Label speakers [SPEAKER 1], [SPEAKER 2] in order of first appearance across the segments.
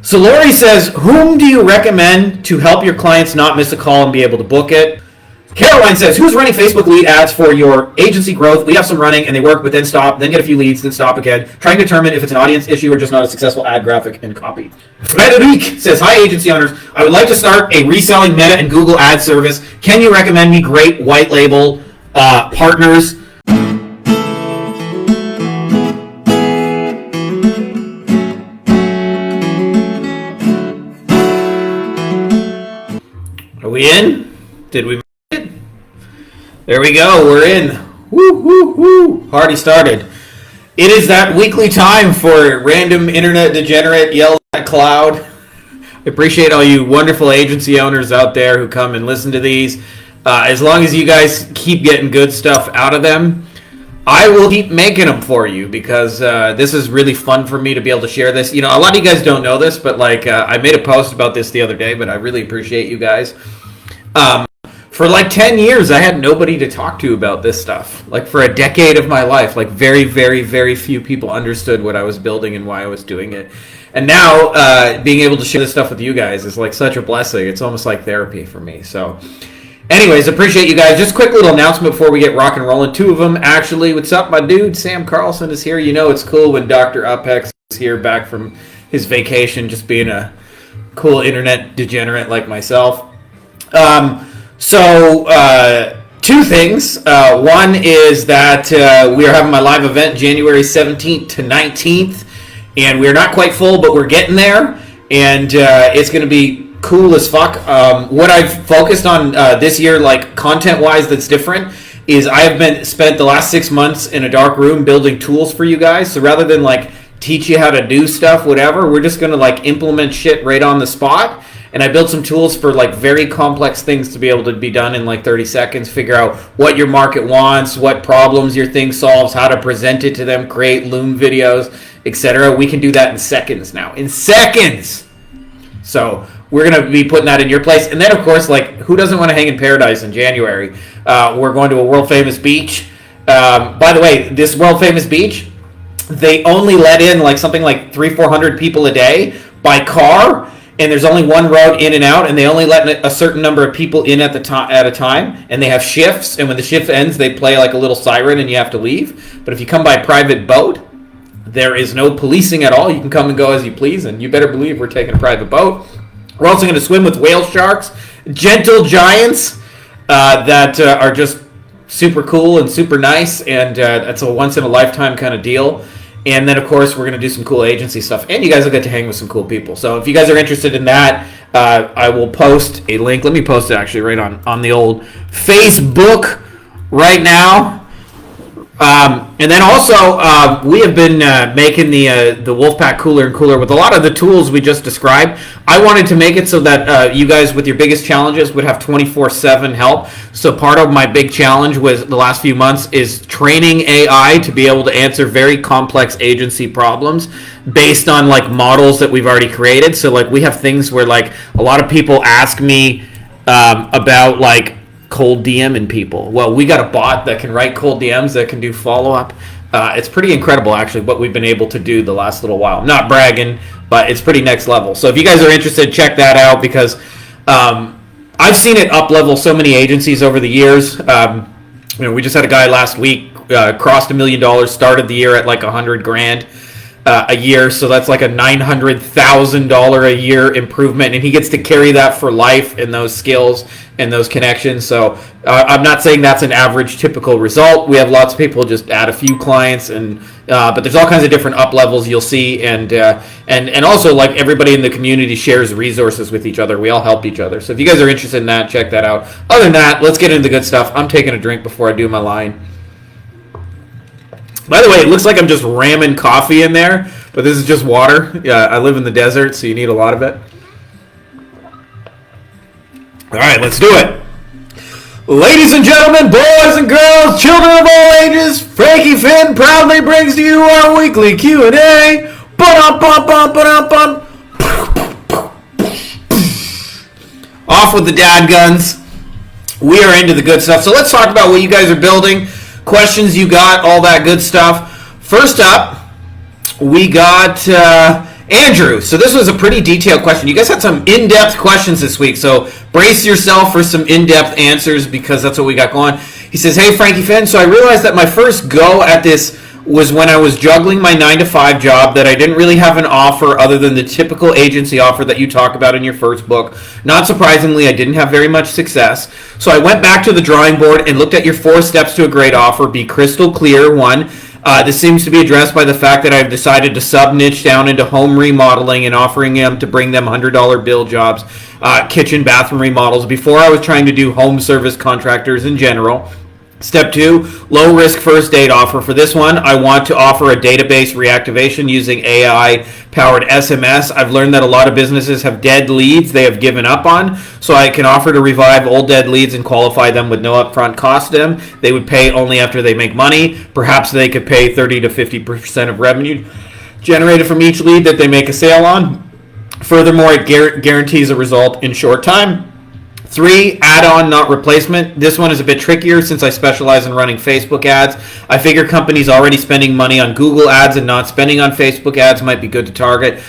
[SPEAKER 1] So Lori says, whom do you recommend to help your clients not miss a call and be able to book it? Caroline says, who's running Facebook lead ads for your agency growth? We have some running and they work, but then stop, then get a few leads, then stop again. Trying to determine if it's an audience issue or just not a successful ad graphic and copy. Frederic says, hi agency owners. I would like to start a reselling Meta and Google ad service. Can you recommend me great white label partners? Are we in? Did we? There we go, we're in. Woo, woo, woo. Party started. It is that weekly time for random internet degenerate yells at cloud. I appreciate all you wonderful agency owners out there who come and listen to these. As long as you guys keep getting good stuff out of them, I will keep making them for you because this is really fun for me to be able to share this. You know, a lot of you guys don't know this, but like I made a post about this the other day, but I really appreciate you guys. For like 10 years, I had nobody to talk to about this stuff. Like for a decade of my life, like very, very, very few people understood what I was building and why I was doing it. And now being able to share this stuff with you guys is like such a blessing. It's almost like therapy for me. So anyways, appreciate you guys. Just quick little announcement before we get rock and rolling. Two of them, actually. What's up, my dude? Sam Carlson is here. You know it's cool when Dr. Upex is here back from his vacation, just being a cool internet degenerate like myself. So, two things. One is that we are having my live event January 17th to 19th, and we're not quite full, but we're getting there, and it's going to be cool as fuck. What I've focused on this year, like content-wise that's different, is I have spent the last 6 months in a dark room building tools for you guys, so rather than like teach you how to do stuff, whatever, we're just going to like implement shit right on the spot. And I built some tools for like very complex things to be able to be done in like 30 seconds, figure out what your market wants, what problems your thing solves, how to present it to them, create Loom videos, etc. We can do that in seconds now. In seconds! So we're going to be putting that in your place. And then, of course, like, who doesn't want to hang in paradise in January? We're going to a world-famous beach. By the way, this world-famous beach, they only let in like something like 300-400 people a day by car. And there's only one road in and out, and they only let a certain number of people in at a time, and they have shifts, and when the shift ends, they play like a little siren, and you have to leave. But if you come by private boat, there is no policing at all. You can come and go as you please, and you better believe we're taking a private boat. We're also going to swim with whale sharks, gentle giants that are just super cool and super nice, and that's a once-in-a-lifetime kind of deal. And then, of course, we're going to do some cool agency stuff. And you guys will get to hang with some cool people. So if you guys are interested in that, I will post a link. Let me post it actually right on the old Facebook right now. And then also, we have been making the Wolfpack cooler and cooler with a lot of the tools we just described. I wanted to make it so that you guys with your biggest challenges would have 24/7 help. So part of my big challenge was the last few months is training AI to be able to answer very complex agency problems based on like models that we've already created. So like we have things where like a lot of people ask me about like cold DMing people. Well, we got a bot that can write cold DMs that can do follow-up. It's pretty incredible, actually, what we've been able to do the last little while. I'm not bragging, but it's pretty next level. So if you guys are interested, check that out because I've seen it up-level so many agencies over the years. We just had a guy last week crossed $1 million, started the year at like $100,000 a year, so that's like a $900,000 a year improvement, and he gets to carry that for life in those skills and those connections. So I'm not saying that's an average typical result. We have lots of people just add a few clients, and but there's all kinds of different up levels you'll see, and also like everybody in the community shares resources with each other. We all help each other. So if you guys are interested in that, check that out. Other than that, let's get into the good stuff. I'm taking a drink before I do my line. By the way, it looks like I'm just ramming coffee in there, but this is just water. Yeah, I live in the desert, so you need a lot of it. All right, let's do it. Ladies and gentlemen, boys and girls, children of all ages, Frankie Fihn proudly brings to you our weekly Q&A. Off with the dad guns. We are into the good stuff. So let's talk about what you guys are building. Questions you got, all that good stuff. First up, we got Andrew, so this was a pretty detailed question. You guys had some in-depth questions this week, so brace yourself for some in-depth answers because that's what we got going. He says, hey, Frankie Fihn, so I realized that my first go at this was when I was juggling my 9-to-5 job, that I didn't really have an offer other than the typical agency offer that you talk about in your first book. Not surprisingly, I didn't have very much success. So I went back to the drawing board and looked at your 4 steps to a great offer. Be crystal clear. 1, this seems to be addressed by the fact that I've decided to sub-niche down into home remodeling and offering them to bring them $100 bill jobs, kitchen, bathroom remodels. Before I was trying to do home service contractors in general. Step 2, low risk first date offer. For this one, I want to offer a database reactivation using AI-powered SMS. I've learned that a lot of businesses have dead leads they have given up on, so I can offer to revive old dead leads and qualify them with no upfront cost to them. They would pay only after they make money. Perhaps they could pay 30 to 50% of revenue generated from each lead that they make a sale on. Furthermore, it guarantees a result in short time. 3, add-on, not replacement. This one is a bit trickier since I specialize in running Facebook ads. I figure companies already spending money on Google ads and not spending on Facebook ads might be good to target.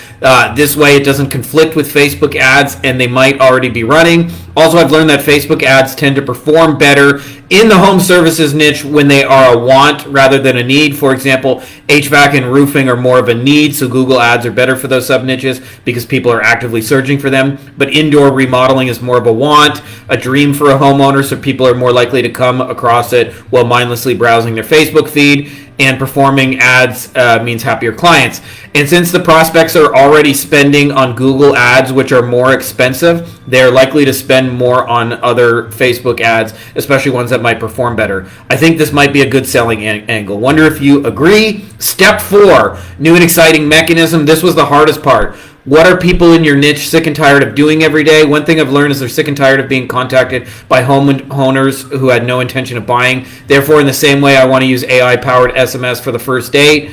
[SPEAKER 1] This way it doesn't conflict with Facebook ads and they might already be running. Also, I've learned that Facebook ads tend to perform better in the home services niche when they are a want rather than a need. For example, HVAC and roofing are more of a need, so Google ads are better for those sub-niches because people are actively searching for them. But indoor remodeling is more of a want, a dream for a homeowner, so people are more likely to come across it while mindlessly browsing their Facebook feed. And performing ads means happier clients. And since the prospects are already spending on Google ads, which are more expensive, they're likely to spend more on other Facebook ads, especially ones that might perform better. I think this might be a good selling angle. Wonder if you agree. Step 4, new and exciting mechanism. This was the hardest part. What are people in your niche sick and tired of doing every day? One thing I've learned is they're sick and tired of being contacted by homeowners who had no intention of buying. Therefore, in the same way, I want to use AI-powered SMS for the first date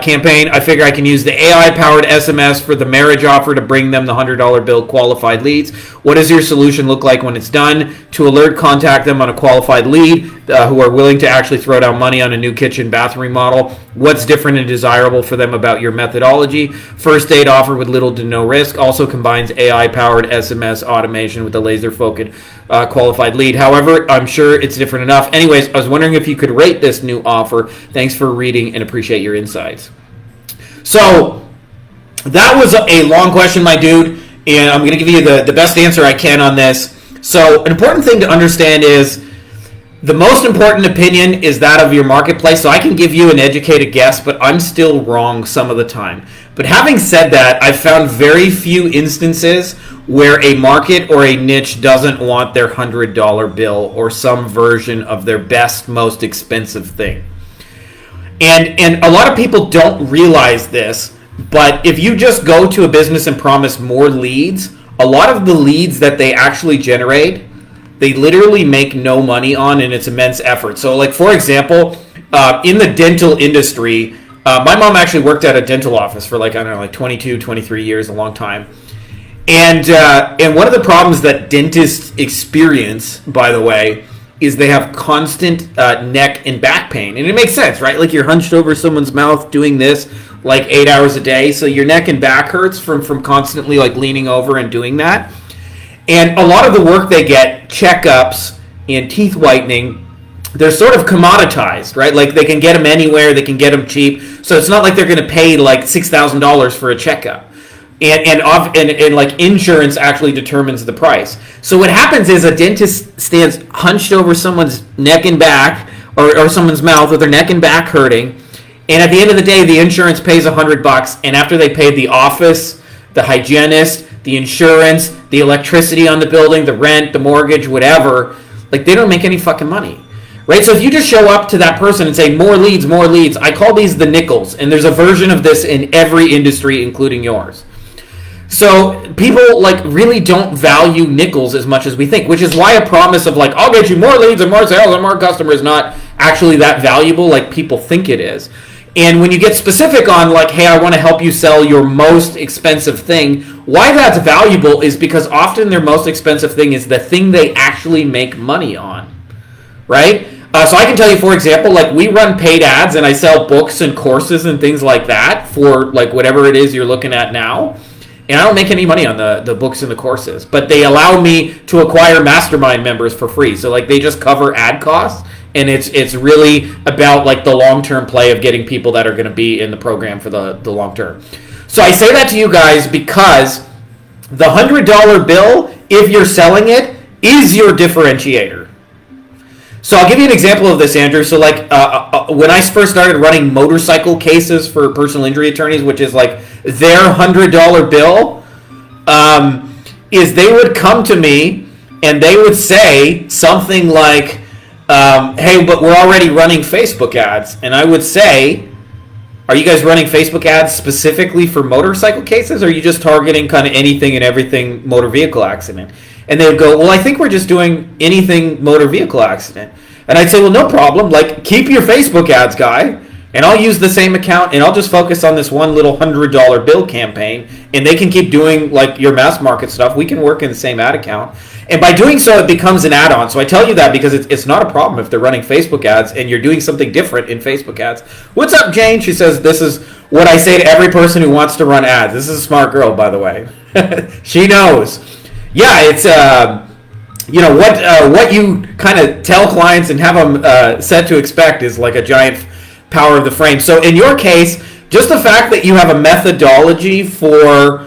[SPEAKER 1] campaign. I figure I can use the AI-powered SMS for the marriage offer to bring them the $100 bill qualified leads. What does your solution look like when it's done? To contact them on a qualified lead who are willing to actually throw down money on a new kitchen bathroom remodel. What's different and desirable for them about your methodology? First date offer with little to no risk. Also combines AI-powered SMS automation with a laser-focused qualified lead. However, I'm sure it's different enough. Anyways, I was wondering if you could rate this new offer. Thanks for reading and appreciate your insights. So that was a long question, my dude, and I'm going to give you the best answer I can on this. So an important thing to understand is the most important opinion is that of your marketplace. So I can give you an educated guess, but I'm still wrong some of the time. But having said that, I've found very few instances where a market or a niche doesn't want their $100 bill or some version of their best, most expensive thing. And a lot of people don't realize this, but if you just go to a business and promise more leads, a lot of the leads that they actually generate, they literally make no money on, and it's immense effort. So, like, for example, in the dental industry, my mom actually worked at a dental office for like 22, 23 years, a long time. And one of the problems that dentists experience, by the way, is they have constant neck and back pain. And it makes sense, right? Like, you're hunched over someone's mouth doing this like 8 hours a day. So your neck and back hurts from constantly like leaning over and doing that. And a lot of the work they get, checkups and teeth whitening, they're sort of commoditized, right? Like, they can get them anywhere, they can get them cheap. So it's not like they're going to pay like $6,000 for a checkup. And like insurance actually determines the price. So what happens is a dentist stands hunched over someone's neck and back, or someone's mouth with their neck and back hurting, and at the end of the day, the insurance pays $100, and after they paid the office, the hygienist, the insurance, the electricity on the building, the rent, the mortgage, whatever, like, they don't make any fucking money. Right? So if you just show up to that person and say, more leads, I call these the nickels, and there's a version of this in every industry, including yours. So people like really don't value nickels as much as we think, which is why a promise of like, I'll get you more leads and more sales and more customers is not actually that valuable like people think it is. And when you get specific on like, hey, I want to help you sell your most expensive thing, why that's valuable is because often their most expensive thing is the thing they actually make money on, right? So I can tell you, for example, like we run paid ads and I sell books and courses and things like that for like whatever it is you're looking at now. And I don't make any money on the books and the courses, but they allow me to acquire mastermind members for free. So like they just cover ad costs, and it's really about like the long-term play of getting people that are going to be in the program for the long term. So I say that to you guys because the $100 bill, if you're selling it, is your differentiator. So I'll give you an example of this, Andrew. So like when I first started running motorcycle cases for personal injury attorneys, which is like their $100 bill, is they would come to me and they would say something like, hey, but we're already running Facebook ads. And I would say, are you guys running Facebook ads specifically for motorcycle cases, or are you just targeting kind of anything and everything motor vehicle accident? And they would go, well, I think we're just doing anything motor vehicle accident. And I'd say, well, no problem. Like, keep your Facebook ads, guy, and I'll use the same account, and I'll just focus on this one little $100 bill campaign, and they can keep doing, like, your mass market stuff. We can work in the same ad account. And by doing so, it becomes an add-on. So I tell you that because it's not a problem if they're running Facebook ads and you're doing something different in Facebook ads. What's up, Jane? She says, this is what I say to every person who wants to run ads. This is a smart girl, by the way. She knows. Yeah, it's what you kind of tell clients and have them set to expect is like a giant power of the frame. So in your case, just the fact that you have a methodology for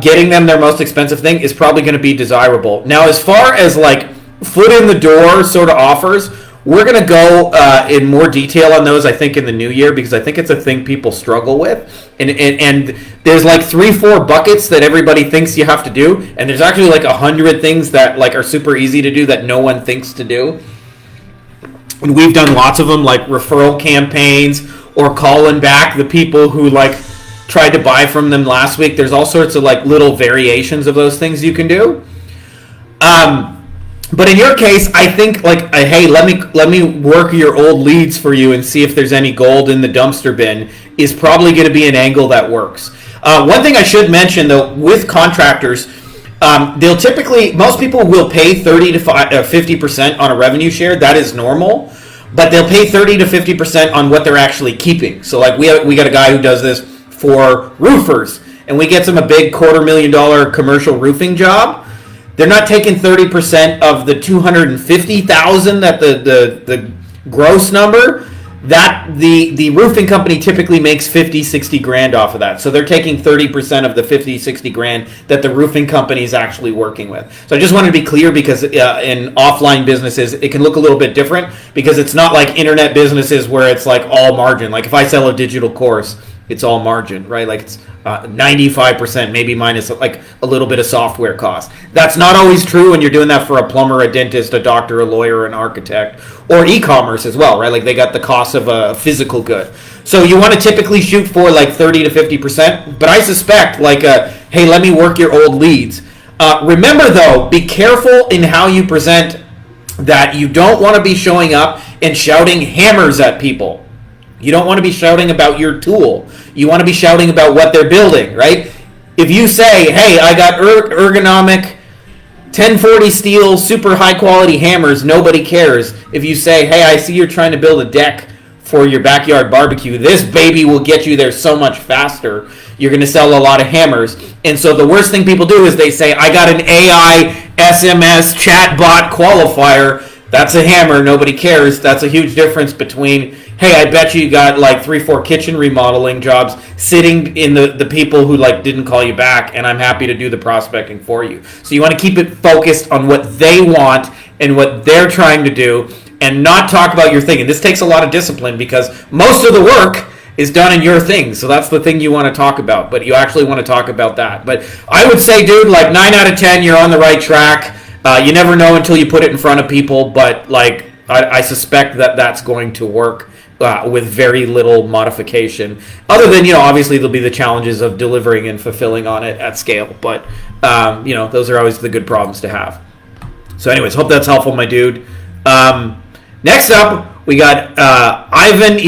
[SPEAKER 1] getting them their most expensive thing is probably going to be desirable. Now, as far as like foot in the door sort of offers, we're going to go in more detail on those, I think, in the new year, because I think it's a thing people struggle with. And there's like 3-4 buckets that everybody thinks you have to do, and there's actually like 100 things that like are super easy to do that no one thinks to do. And we've done lots of them, like referral campaigns or calling back the people who like tried to buy from them last week. There's all sorts of like little variations of those things you can do. But in your case, I think like, hey, let me work your old leads for you and see if there's any gold in the dumpster bin is probably going to be an angle that works. One thing I should mention though, with contractors, they'll typically, most people will pay 30 to 50% on a revenue share. That is normal, but they'll pay 30 to 50% on what they're actually keeping. So like we got a guy who does this for roofers, and we get them a big $250,000 commercial roofing job. They're not taking 30% of the $250,000 that the gross number. That the roofing company typically makes 50-60 grand off of that. So they're taking 30% of the 50-60 grand that the roofing company is actually working with. So I just wanted to be clear, because in offline businesses it can look a little bit different, because it's not like internet businesses where it's like all margin. Like if I sell a digital course, it's all margin, right? Like it's 95%, maybe minus like a little bit of software cost. That's not always true when you're doing that for a plumber, a dentist, a doctor, a lawyer, an architect, or e-commerce as well, right? Like they got the cost of a physical good. So you want to typically shoot for like 30 to 50%, but I suspect like, hey, let me work your old leads. Remember though, be careful in how you present that. You don't want to be showing up and shouting hammers at people. You don't want to be shouting about your tool. You want to be shouting about what they're building, right? If you say, hey, I got ergonomic 1040 steel, super high quality hammers, nobody cares. If you say, hey, I see you're trying to build a deck for your backyard barbecue, this baby will get you there so much faster. You're going to sell a lot of hammers. And so the worst thing people do is they say, I got an AI SMS chatbot qualifier. That's a hammer. Nobody cares. That's a huge difference between, hey, I bet you got like 3-4 kitchen remodeling jobs sitting in the people who like didn't call you back, and I'm happy to do the prospecting for you. So you want to keep it focused on what they want and what they're trying to do, and not talk about your thing. And this takes a lot of discipline, because most of the work is done in your thing. So that's the thing you want to talk about, but you actually want to talk about that. But I would say, dude, like 9 out of 10, you're on the right track. You never know until you put it in front of people, but like I suspect that that's going to work with very little modification. Other than, obviously there'll be the challenges of delivering and fulfilling on it at scale. But, those are always the good problems to have. So anyways, hope that's helpful, my dude. Next up, we got Ivan.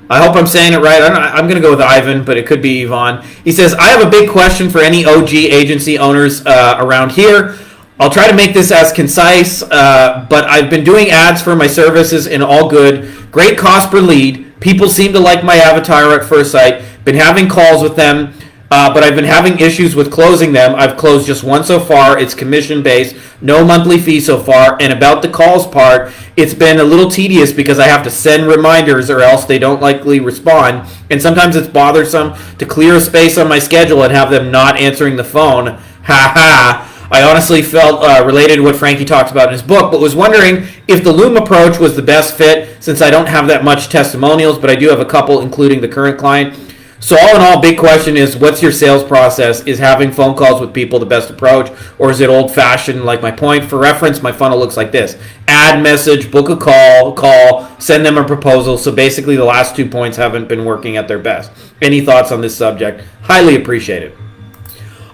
[SPEAKER 1] I hope I'm saying it right. I'm going to go with Ivan, but it could be Yvonne. He says, I have a big question for any OG agency owners around here. I'll try to make this as concise, but I've been doing ads for my services and all good. Great cost per lead. People seem to like my avatar at first sight. Been having calls with them, but I've been having issues with closing them. I've closed just one so far. It's commission-based. No monthly fee so far. And about the calls part, it's been a little tedious because I have to send reminders or else they don't likely respond. And sometimes it's bothersome to clear a space on my schedule and have them not answering the phone. Ha ha. I honestly felt related to what Frankie talks about in his book, but was wondering if the Loom approach was the best fit since I don't have that much testimonials, but I do have a couple, including the current client. So all in all, big question is, what's your sales process? Is having phone calls with people the best approach, or is it old-fashioned like my point? For reference, my funnel looks like this. Add message, book a call, send them a proposal. So basically the last 2 points haven't been working at their best. Any thoughts on this subject? Highly appreciated.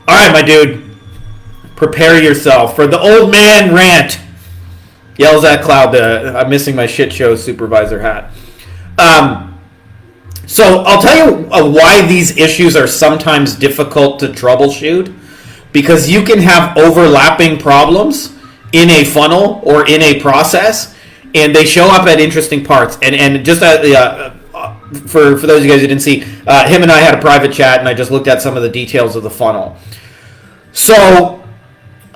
[SPEAKER 1] All right, my dude. Prepare yourself for the old man rant. Yells at Cloud. I'm missing my shit show supervisor hat. So I'll tell you why these issues are sometimes difficult to troubleshoot. Because you can have overlapping problems in a funnel or in a process, and they show up at interesting parts. And just for those of you guys who didn't see, him and I had a private chat, and I just looked at some of the details of the funnel. So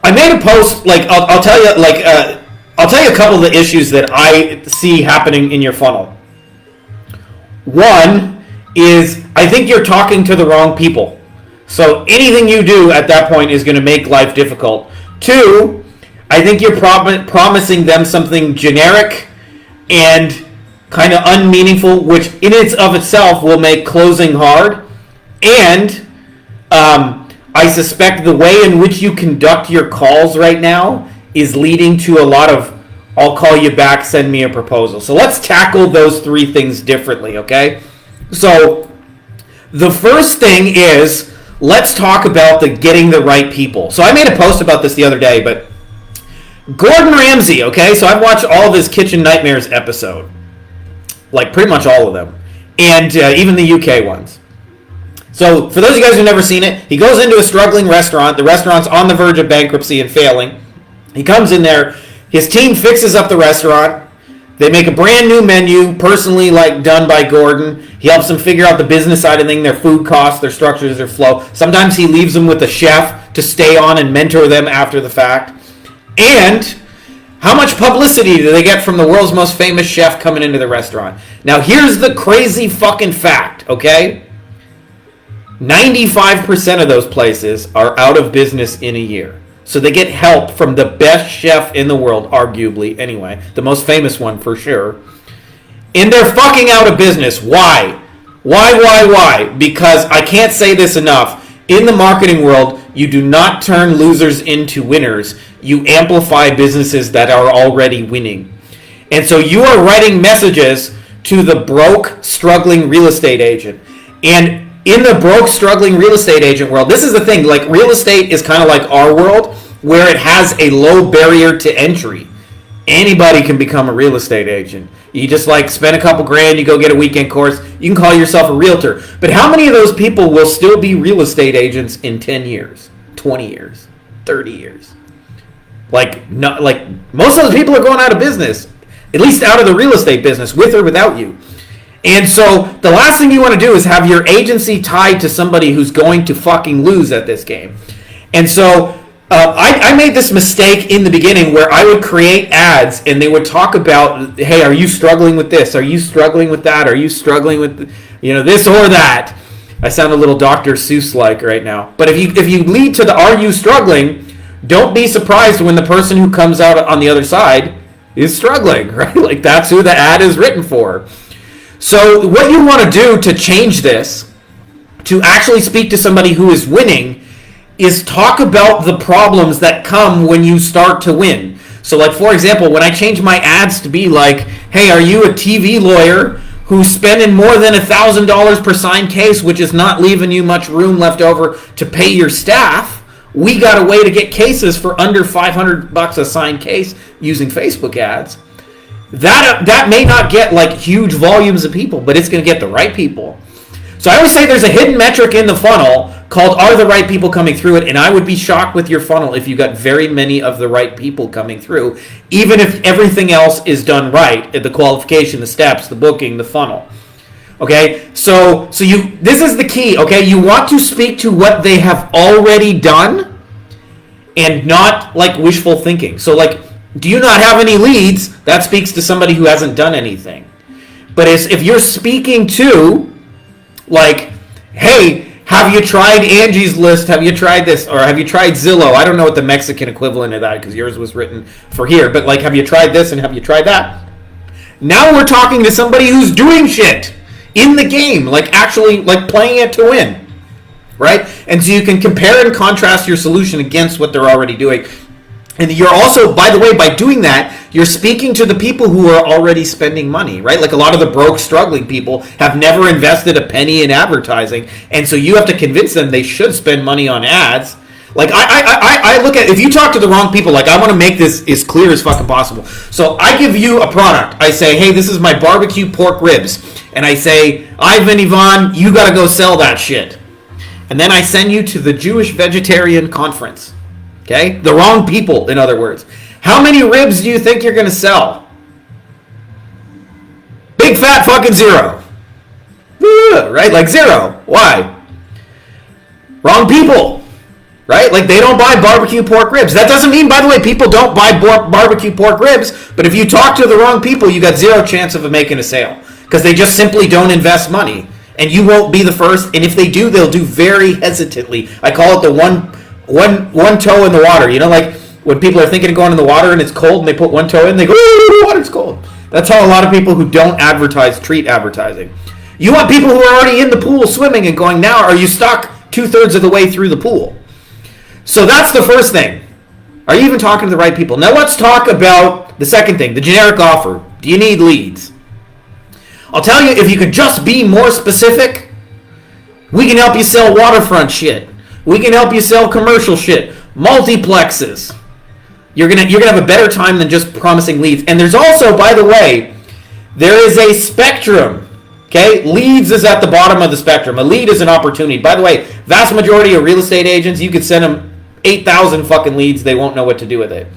[SPEAKER 1] I made a post, like I'll tell you a couple of the issues that I see happening in your funnel. One is I think you're talking to the wrong people. So anything you do at that point is going to make life difficult. Two, I think you're promising them something generic and kind of unmeaningful, which in its of itself will make closing hard. And I suspect the way in which you conduct your calls right now is leading to a lot of, I'll call you back, send me a proposal. So let's tackle those three things differently, okay? So the first thing is, let's talk about getting the right people. So I made a post about this the other day, but Gordon Ramsay, okay? So I've watched all of his Kitchen Nightmares episode. Like pretty much all of them. And even the UK ones. So, for those of you guys who've never seen it, he goes into a struggling restaurant. The restaurant's on the verge of bankruptcy and failing. He comes in there. His team fixes up the restaurant. They make a brand new menu, personally done by Gordon. He helps them figure out the business side of things, their food costs, their structures, their flow. Sometimes he leaves them with a chef to stay on and mentor them after the fact. And how much publicity do they get from the world's most famous chef coming into the restaurant? Now, here's the crazy fucking fact, okay? 95% of those places are out of business in a year. So they get help from the best chef in the world, arguably, anyway. The most famous one, for sure. And they're fucking out of business. Why? Why? Because I can't say this enough. In the marketing world, you do not turn losers into winners. You amplify businesses that are already winning. And so you are writing messages to the broke, struggling real estate agent. And in the broke, struggling real estate agent world, this is the thing, like real estate is kind of like our world where it has a low barrier to entry. Anybody can become a real estate agent. You just spend a couple grand, you go get a weekend course, you can call yourself a realtor. But how many of those people will still be real estate agents in 10 years, 20 years, 30 years? Most of those people are going out of business, at least out of the real estate business, with or without you. And so the last thing you want to do is have your agency tied to somebody who's going to fucking lose at this game. And so I made this mistake in the beginning where I would create ads and they would talk about, hey, are you struggling with this? Are you struggling with that? Are you struggling with this or that? I sound a little Dr. Seuss-like right now. But if you lead to the are you struggling, don't be surprised when the person who comes out on the other side is struggling, right? That's who the ad is written for. So what you want to do to change this, to actually speak to somebody who is winning, is talk about the problems that come when you start to win. So for example, when I change my ads to be hey, are you a TV lawyer who's spending more than $1,000 per signed case, which is not leaving you much room left over to pay your staff? We got a way to get cases for under $500 a signed case using Facebook ads. That may not get huge volumes of people, but it's going to get the right people. So I always say there's a hidden metric in the funnel called are the right people coming through it, and I would be shocked with your funnel if you got very many of the right people coming through, even if everything else is done right, the qualification, the steps, the booking, the funnel. Okay, so this is the key. Okay, you want to speak to what they have already done, and not like wishful thinking. So like, do you not have any leads? That speaks to somebody who hasn't done anything. But if you're speaking to, like, hey, have you tried Angie's List? Have you tried this? Or have you tried Zillow? I don't know what the Mexican equivalent of that, because yours was written for here. But like, have you tried this and have you tried that? Now we're talking to somebody who's doing shit in the game, like actually like playing it to win, right? And so you can compare and contrast your solution against what they're already doing. And you're also, by the way, by doing that, you're speaking to the people who are already spending money, right? Like a lot of the broke, struggling people have never invested a penny in advertising. And so you have to convince them they should spend money on ads. Like I look at, if you talk to the wrong people, like I want to make this as clear as fucking possible. So I give you a product. I say, hey, this is my barbecue pork ribs. And I say, Ivan, Ivan, you got to go sell that shit. And then I send you to the Jewish Vegetarian Conference. Okay? The wrong people, in other words. How many ribs do you think you're going to sell? Big fat fucking zero. Right? Like zero. Why? Wrong people. Right? Like they don't buy barbecue pork ribs. That doesn't mean, by the way, people don't buy barbecue pork ribs, but if you talk to the wrong people, you got zero chance of making a sale because they just simply don't invest money. And you won't be the first, and if they do, they'll do very hesitantly. I call it the one toe in the water. You know, like when people are thinking of going in the water and it's cold and they put one toe in, they go, ooh, the water's cold. That's how a lot of people who don't advertise treat advertising. You want people who are already in the pool swimming and going, now are you stuck 2/3 of the way through the pool? So that's the first thing. Are you even talking to the right people? Now let's talk about the second thing, the generic offer. Do you need leads? I'll tell you, if you could just be more specific, we can help you sell waterfront shit. We can help you sell commercial shit. Multiplexes. You're gonna have a better time than just promising leads. And there's also, by the way, there is a spectrum. Okay? Leads is at the bottom of the spectrum. A lead is an opportunity. By the way, vast majority of real estate agents, you could send them 8,000 fucking leads. They won't know what to do with it.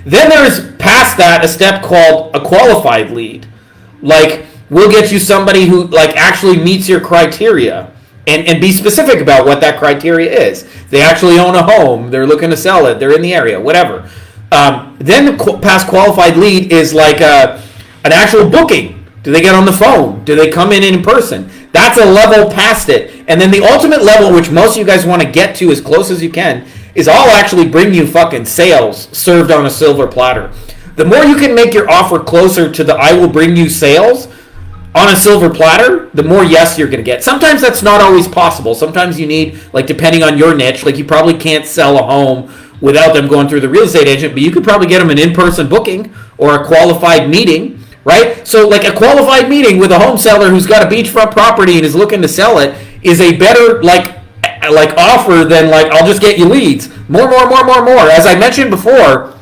[SPEAKER 1] Then there's past that a step called a qualified lead. Like, we'll get you somebody who like actually meets your criteria. And be specific about what that criteria is. They actually own a home. They're looking to sell it. They're in the area. Whatever. Then the past qualified lead is like an actual booking. Do they get on the phone? Do they come in person? That's a level past it. And then the ultimate level, which most of you guys want to get to as close as you can, is I'll actually bring you fucking sales served on a silver platter. The more you can make your offer closer to the I will bring you sales on a silver platter, the more yes you're going to get. Sometimes that's not always possible. Sometimes you need, like depending on your niche, like you probably can't sell a home without them going through the real estate agent, but you could probably get them an in-person booking or a qualified meeting, right? So like a qualified meeting with a home seller who's got a beachfront property and is looking to sell it is a better like offer than like I'll just get you leads. More. As I mentioned before,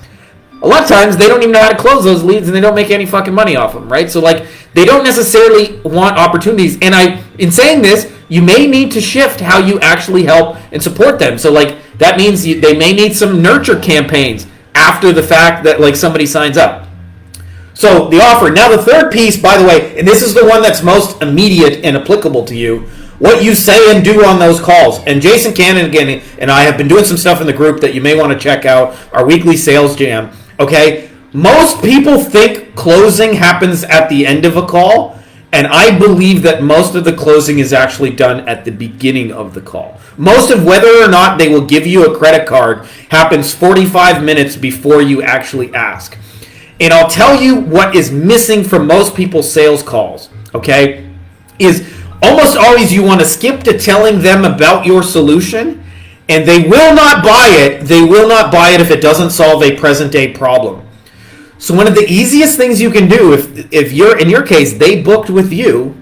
[SPEAKER 1] a lot of times they don't even know how to close those leads and they don't make any fucking money off them, right? So like they don't necessarily want opportunities. And in saying this, you may need to shift how you actually help and support them. So like that means they may need some nurture campaigns after the fact that like somebody signs up. So the offer. Now the third piece, by the way, and this is the one that's most immediate and applicable to you, what you say and do on those calls. And Jason Cannon again and I have been doing some stuff in the group that you may want to check out, our weekly sales jam. Okay, most people think closing happens at the end of a call, and I believe that most of the closing is actually done at the beginning of the call. Most of whether or not they will give you a credit card happens 45 minutes before you actually ask. And I'll tell you what is missing from most people's sales calls, okay, is almost always you want to skip to telling them about your solution. And they will not buy it. They will not buy it if it doesn't solve a present day problem. So one of the easiest things you can do, if you're in your case, they booked with you,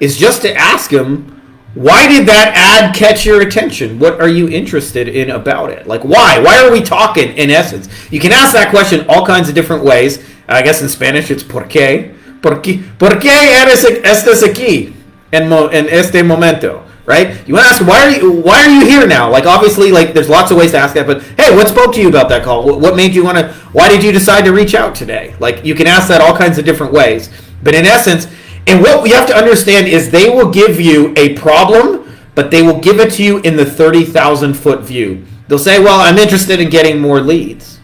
[SPEAKER 1] is just to ask them, why did that ad catch your attention? What are you interested in about it? Like why? Why are we talking in essence? You can ask that question all kinds of different ways. I guess in Spanish it's por qué. ¿Por qué eres este aquí? en este momento, right? You want to ask why are you here now? Like, obviously, like, there's lots of ways to ask that, but hey, what spoke to you about that call? What made you want to, why did you decide to reach out today? Like, you can ask that all kinds of different ways. But in essence, and what we have to understand is they will give you a problem, but they will give it to you in the 30,000 foot view. They'll say, well, I'm interested in getting more leads.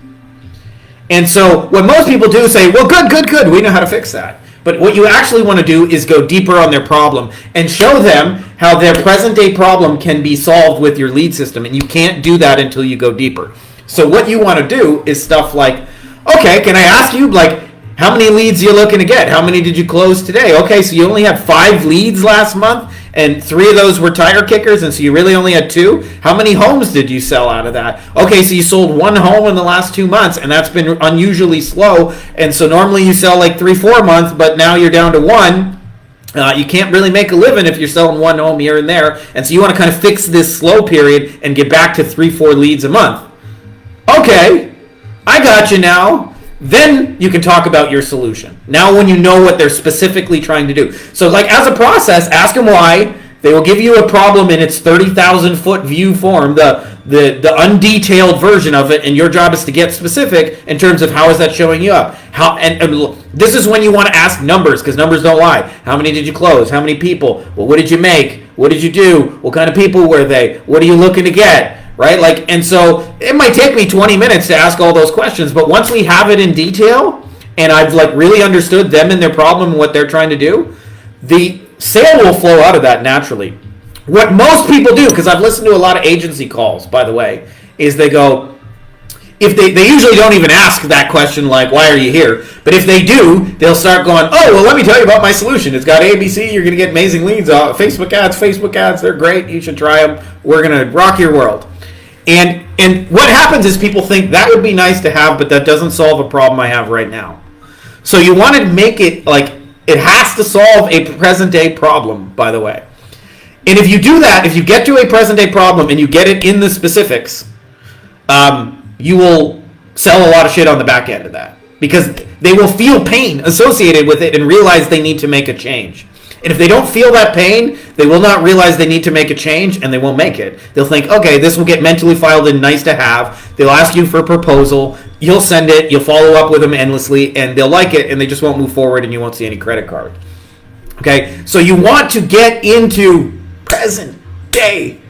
[SPEAKER 1] And so what most people do is say, well, good, we know how to fix that. But what you actually want to do is go deeper on their problem and show them how their present day problem can be solved with your lead system. And you can't do that until you go deeper. So what you want to do is stuff like, okay, can I ask you, like, how many leads are you looking to get? How many did you close today? Okay, so you only had 5 leads last month, and 3 of those were tire kickers, and so you really only had 2? How many homes did you sell out of that? Okay, so you sold 1 home in the last 2 months, and that's been unusually slow, and so normally you sell like 3-4 months, but now you're down to 1. You can't really make a living if you're selling 1 home here and there, and so you want to kind of fix this slow period and get back to 3-4 leads a month. Okay, I got you now. Then you can talk about your solution. Now when you know what they're specifically trying to do. So, like, as a process, ask them why. They will give you a problem in its 30,000 foot view form, the undetailed version of it, and your job is to get specific in terms of how is that showing you up. And this is when you want to ask numbers, because numbers don't lie. How many did you close? How many people? Well, what did you make? What did you do? What kind of people were they? What are you looking to get? Right? Like, and so it might take me 20 minutes to ask all those questions, but once we have it in detail and I've like really understood them and their problem and what they're trying to do, the sale will flow out of that naturally. What most people do, because I've listened to a lot of agency calls, by the way, is they go, if they usually don't even ask that question like, why are you here? But if they do, they'll start going, oh, well, let me tell you about my solution. It's got ABC. You're going to get amazing leads. Facebook ads, they're great. You should try them. We're going to rock your world. And what happens is people think that would be nice to have, but that doesn't solve a problem I have right now. So you want to make it like it has to solve a present day problem, by the way. And if you do that, if you get to a present day problem and you get it in the specifics, you will sell a lot of shit on the back end of that. Because they will feel pain associated with it and realize they need to make a change. And if they don't feel that pain, they will not realize they need to make a change, and they won't make it. They'll think, okay, this will get mentally filed in nice to have. They'll ask you for a proposal. You'll send it. You'll follow up with them endlessly, and they'll like it, and they just won't move forward, and you won't see any credit card. Okay? So you want to get into present day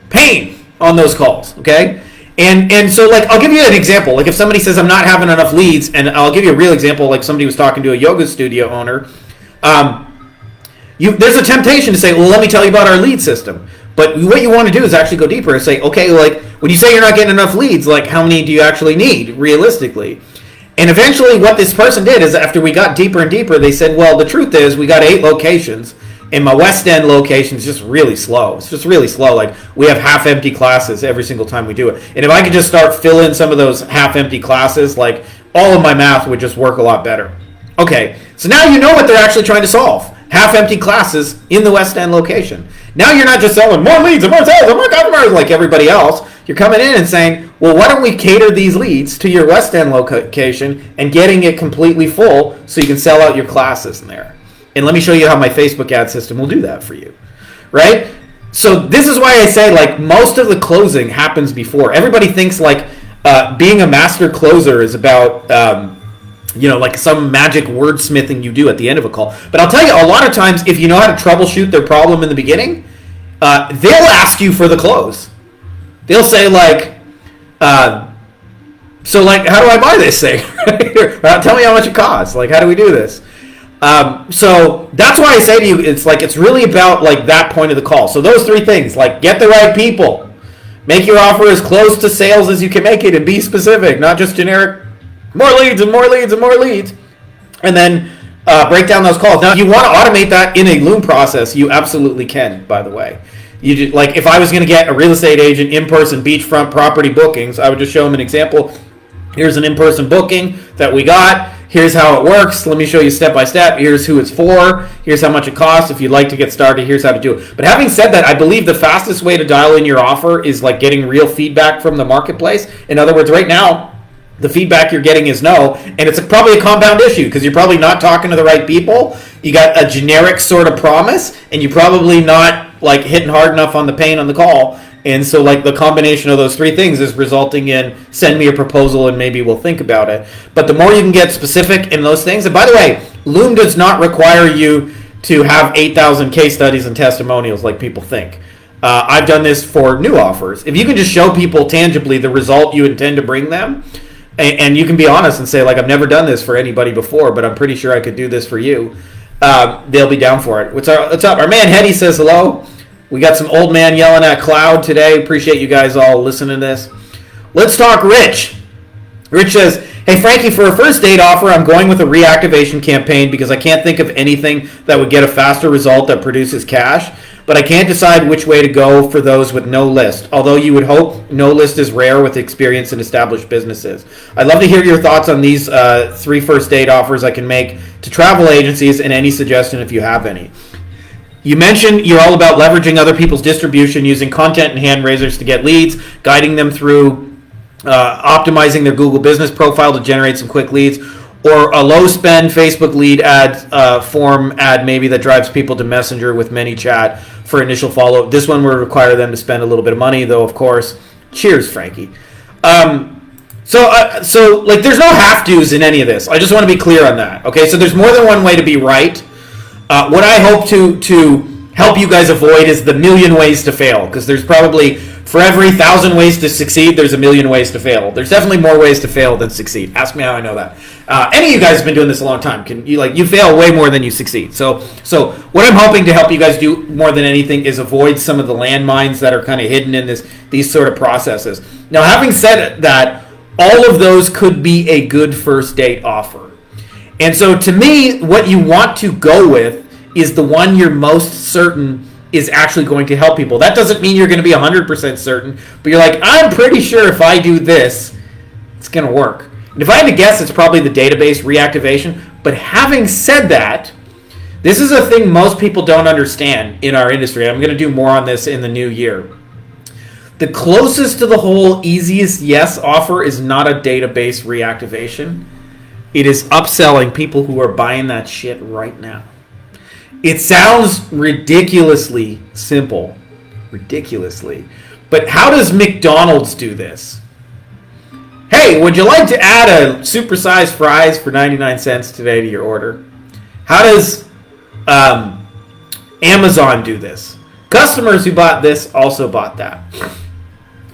[SPEAKER 1] pain on those calls, okay? And so, like, I'll give you an example. Like, if somebody says, I'm not having enough leads, and I'll give you a real example, like somebody was talking to a yoga studio owner. There's a temptation to say, well, let me tell you about our lead system. But what you want to do is actually go deeper and say, okay, like, when you say you're not getting enough leads, like, how many do you actually need, realistically? And eventually what this person did is after we got deeper and deeper, they said, well, the truth is we got 8 locations, and my West End location is just really slow. It's just really slow. Like, we have half-empty classes every single time we do it. And if I could just start filling some of those half-empty classes, like, all of my math would just work a lot better. Okay, so now you know what they're actually trying to solve. Half-empty classes in the West End location. Now you're not just selling more leads and more sales and more customers like everybody else. You're coming in and saying, well, why don't we cater these leads to your West End location and getting it completely full so you can sell out your classes in there. And let me show you how my Facebook ad system will do that for you, right? So this is why I say, like, most of the closing happens before. Everybody thinks, like, being a master closer is about like some magic wordsmithing you do at the end of a call. But I'll tell you, a lot of times, if you know how to troubleshoot their problem in the beginning, they'll ask you for the close. They'll say, like, so, like, how do I buy this thing? Tell me how much it costs. Like, how do we do this? So that's why I say to you, it's really about, like, that point of the call. So those 3 things, like, get the right people, make your offer as close to sales as you can make it, and be specific, not just generic. More leads and more leads and more leads. And then break down those calls. Now, if you want to automate that in a Loom process, you absolutely can, by the way. Like, if I was going to get a real estate agent in-person beachfront property bookings, I would just show them an example. Here's an in-person booking that we got. Here's how it works. Let me show you step by step. Here's who it's for. Here's how much it costs. If you'd like to get started, here's how to do it. But having said that, I believe the fastest way to dial in your offer is, like, getting real feedback from the marketplace. In other words, right now, the feedback you're getting is no, and it's probably a compound issue because you're probably not talking to the right people. You got a generic sort of promise, and you're probably not like hitting hard enough on the pain on the call. And so like the combination of those three things is resulting in send me a proposal and maybe we'll think about it. But the more you can get specific in those things, and by the way, Loom does not require you to have 8,000 case studies and testimonials like people think. I've done this for new offers. If you can just show people tangibly the result you intend to bring them, and you can be honest and say, like, I've never done this for anybody before, but I'm pretty sure I could do this for you, they'll be down for it. What's up? Our man Hetty says hello. We got some old man yelling at cloud today. Appreciate you guys all listening to this. Let's talk Rich. Rich says, hey, Frankie, for a first date offer, I'm going with a reactivation campaign because I can't think of anything that would get a faster result that produces cash. But I can't decide which way to go for those with no list. Although you would hope no list is rare with experience in established businesses. I'd love to hear your thoughts on these 3 first date offers I can make to travel agencies and any suggestion if you have any. You mentioned you're all about leveraging other people's distribution, using content and hand raisers to get leads, guiding them through optimizing their Google business profile to generate some quick leads, or a low-spend Facebook lead ad form ad maybe that drives people to Messenger with ManyChat for initial follow-up. This one would require them to spend a little bit of money, though, of course. Cheers, Frankie. So like, there's no have-tos in any of this. I just want to be clear on that. Okay, so there's more than one way to be right. What I hope to help you guys avoid is the million ways to fail, because there's probably, for every 1,000 ways to succeed, there's a million ways to fail. There's definitely more ways to fail than succeed. Ask me how I know that. Any of you guys have been doing this a long time. You fail way more than you succeed. So what I'm hoping to help you guys do more than anything is avoid some of the landmines that are kind of hidden in these sort of processes. Now, having said that, all of those could be a good first date offer. And so to me, what you want to go with is the one you're most certain is actually going to help people. That doesn't mean you're going to be 100% certain, but you're like, I'm pretty sure if I do this, it's going to work. And if I had to guess, it's probably the database reactivation. But having said that, this is a thing most people don't understand in our industry. I'm going to do more on this in the new year. The closest to the whole easiest yes offer is not a database reactivation. It is upselling people who are buying that shit right now. It sounds ridiculously simple. Ridiculously. But how does McDonald's do this? Hey, would you like to add a supersized fries for 99 cents today to your order? How does Amazon do this? Customers who bought this also bought that.